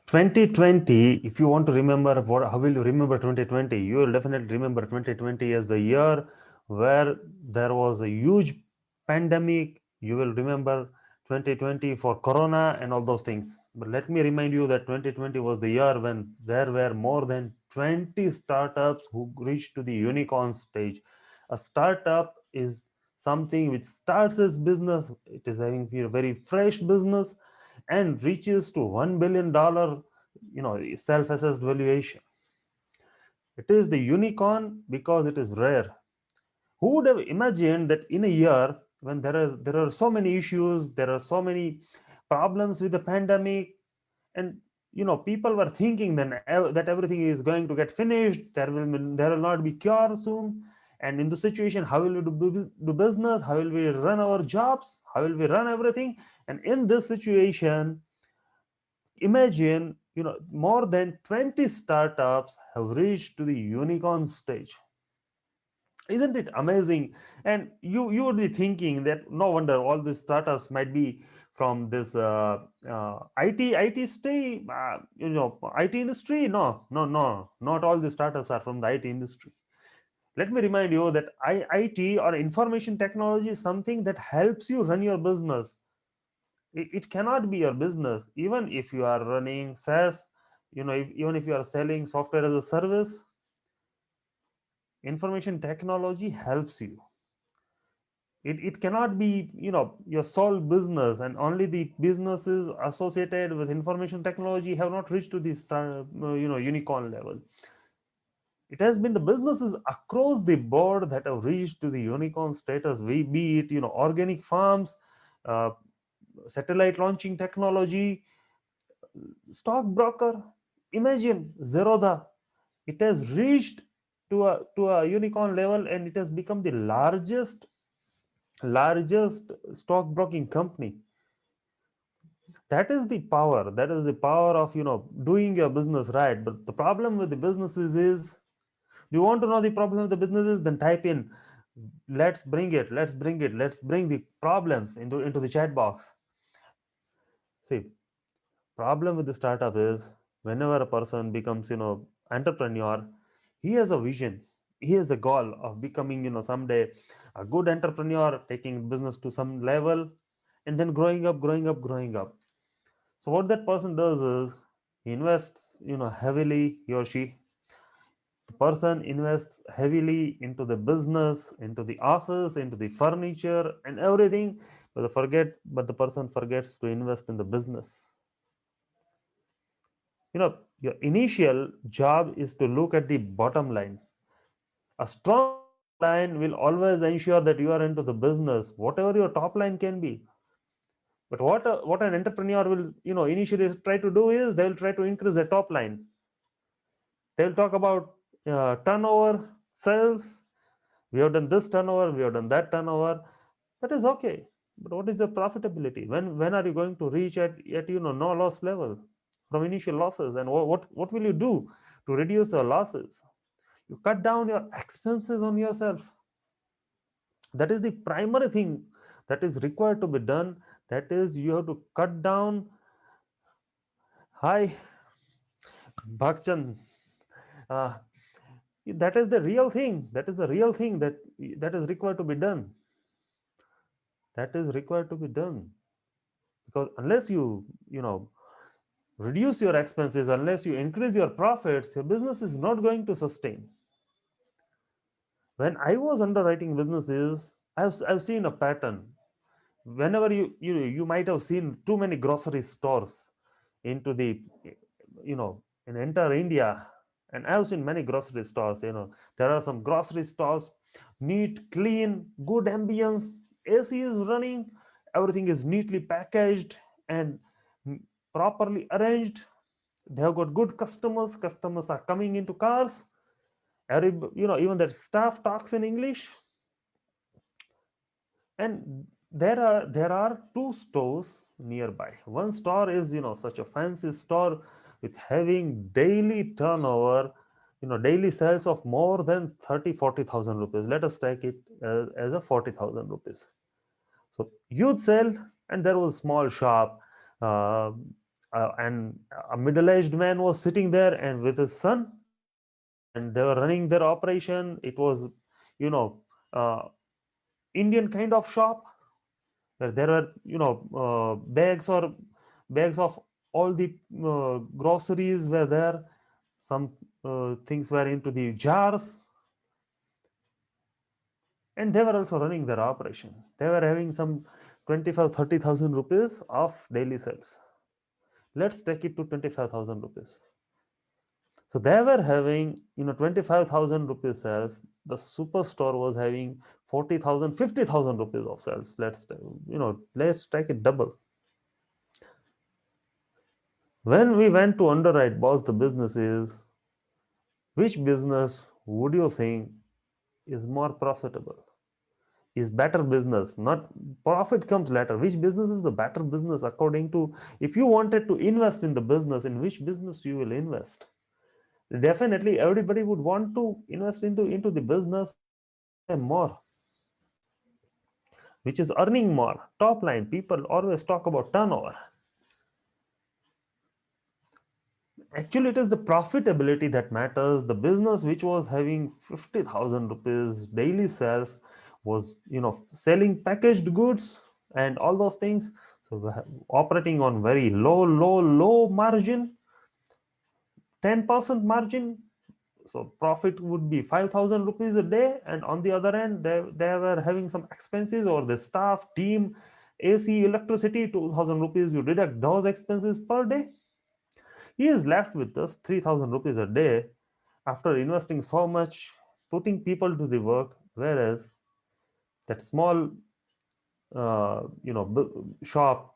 2020, if you want to remember how will you remember 2020? You will definitely remember 2020 as the year where there was a huge pandemic. You will remember 2020 for Corona and all those things. But let me remind you that 2020 was the year when there were more than 20 startups who reached to the unicorn stage. A startup is something which starts as business, it is having a very fresh business and reaches to $1 billion, self-assessed valuation. It is the unicorn because it is rare. Who would have imagined that in a year when there are so many issues, there are so many problems with the pandemic, and people were thinking then that everything is going to get finished, there will not be cure soon, and in the situation, how will we do business, how will we run our jobs, how will we run everything? And in this situation, imagine, more than 20 startups have reached to the unicorn stage. Isn't it amazing? And you would be thinking that no wonder all these startups might be from this IT industry. No, no, no, not all the startups are from the IT industry. Let me remind you that IT or information technology is something that helps you run your business. It cannot be your business even if you are running SaaS. Even if you are selling software as a service, information technology helps you. It cannot be your sole business, and only the businesses associated with information technology have not reached to this unicorn level. It has been the businesses across the board that have reached to the unicorn status, be it organic farms, uh, satellite launching technology, stockbroker. Imagine Zerodha. It has reached to a unicorn level, and it has become the largest stockbroking company. That is the power of doing your business right. But the problem with the businesses is, do you want to know the problem with the businesses? Then type in, let's bring the problems into the chat box. See, problem with the startup is, whenever a person becomes entrepreneur, he has a vision, he has a goal of becoming someday a good entrepreneur, taking business to some level, and then growing up. So what that person does is, he invests heavily, he or she, the person invests heavily into the business, into the office, into the furniture and everything, but the person forgets to invest in the business. Your initial job is to look at the bottom line. A strong bottom line will always ensure that you are into the business, whatever your top line can be. But what an entrepreneur will initially try to do is, they will try to increase the top line. They will talk about turnover, sales. We have done this turnover, we have done that turnover. That is okay. But what is the profitability? When are you going to reach at no loss level from initial losses? And what will you do to reduce your losses? You cut down your expenses on yourself. That is the primary thing that is required to be done. That is, you have to cut down. Hi, Bhakchan. Uh, that is the real thing. That is the real thing that is required to be done. That is required to be done, because unless you reduce your expenses, unless you increase your profits, your business is not going to sustain. When I was underwriting businesses, I've seen a pattern. Whenever you might have seen too many grocery stores into the in entire India, and I've seen many grocery stores. There are some grocery stores, neat, clean, good ambience, AC is running, everything is neatly packaged and properly arranged. They have got good customers are coming into cars. Even that staff talks in English. And there are two stores nearby. One store is such a fancy store with having daily turnover, daily sales of more than 30-40,000 rupees. Let us take it as a 40,000 rupees. So huge sale. And there was a small shop, uh, and a middle-aged man was sitting there and with his son, and they were running their operation. It was, you know, uh, Indian kind of shop where there were, bags of all the groceries were there. Some things were into the jars, and they were also running their operation. They were having some 25 30,000 rupees of daily sales. Let's take it to 25,000 rupees. So they were having, 25,000 rupees sales. The superstore was having 40,000, 50,000 rupees of sales. Let's take it double. When we went to underwrite boss the businesses, which business would you think is more profitable? Is better business? Not profit comes later. Which business is the better business according to, if you wanted to invest in the business, in which business you will invest? Definitely everybody would want to invest into the business more, which is earning more. Top line, people always talk about turnover. Actually, it is the profitability that matters. The business which was having 50,000 rupees daily sales was, selling packaged goods and all those things. So operating on very low margin, 10% margin. So profit would be 5,000 rupees a day, and on the other end, they were having some expenses or the staff, team, AC, electricity, 2,000 rupees. You deduct those expenses per day. He is left with just 3,000 rupees a day after investing so much, putting people to the work, whereas that small, shop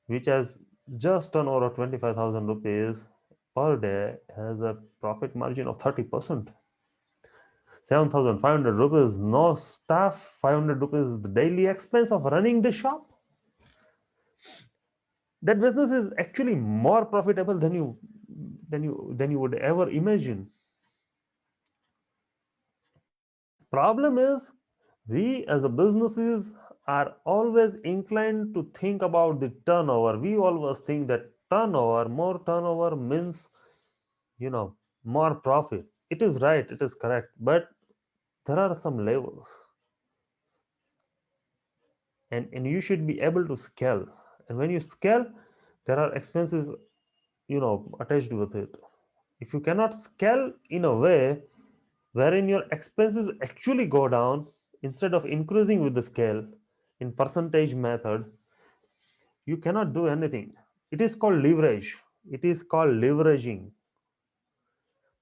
which has just turnover of 25,000 rupees per day has a profit margin of 30%. 7,500 rupees, no staff, 500 rupees is the daily expense of running the shop. That business is actually more profitable than you would ever imagine. Problem is, we as a businesses are always inclined to think about the turnover. We always think that more turnover means, more profit. It is right, it is correct, but there are some levels, and you should be able to scale. And when you scale, there are expenses, attached with it. If you cannot scale in a way wherein your expenses actually go down instead of increasing with the scale in percentage method, you cannot do anything. It is called leverage. It is called leveraging.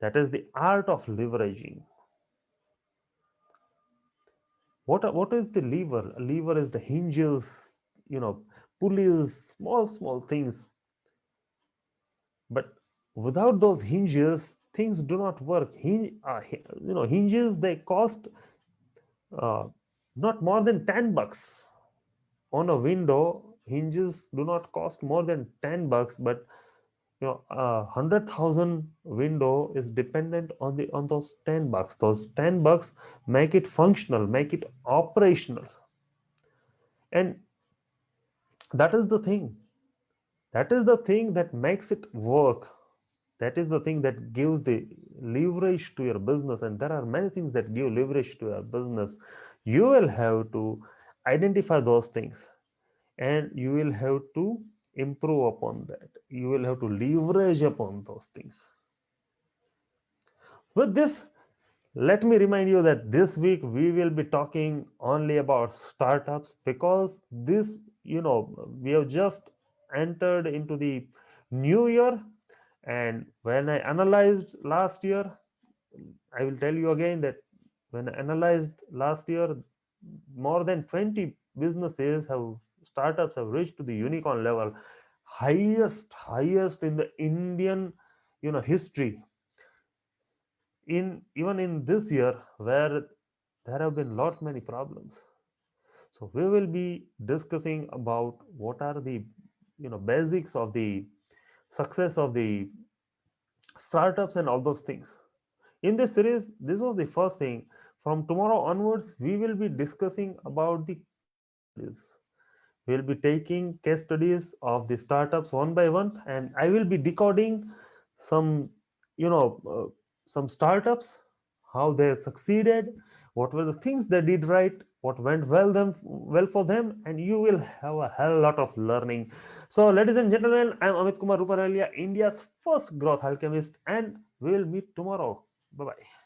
That is the art of leveraging. What is the lever? A lever is the hinges, you know pulleys, small things. But without those hinges, things do not work. Hinges, they cost uh, not more than 10 bucks on a window. Hinges do not cost more than 10 bucks, but 100,000 window is dependent on those 10 bucks. Those 10 bucks make it functional, make it operational. And that is the thing. That is the thing that makes it work. That is the thing that gives the leverage to your business. And there are many things that give leverage to your business. You will have to identify those things, and you will have to improve upon that. You will have to leverage upon those things. With this, let me remind you that this week we will be talking only about startups, because we have just entered into the new year. And when I analyzed last year, I will tell you again that when I analyzed last year, more than 20 businesses have startups have reached to the unicorn level, highest in the Indian history. In even in this year, where there have been lot many problems. So we will be discussing about what are the basics of the success of the startups and all those things. In this series, this was the first thing. From tomorrow onwards, we will be discussing about the We'll be taking case studies of the startups one by one, and I will be decoding some, you know, some startups, how they succeeded, what were the things they did right, what went well for them, and you will have a hell lot of learning. So, ladies and gentlemen, I'm Amit Kumar Ruparelia, India's first growth alchemist, and we will meet tomorrow. Bye bye.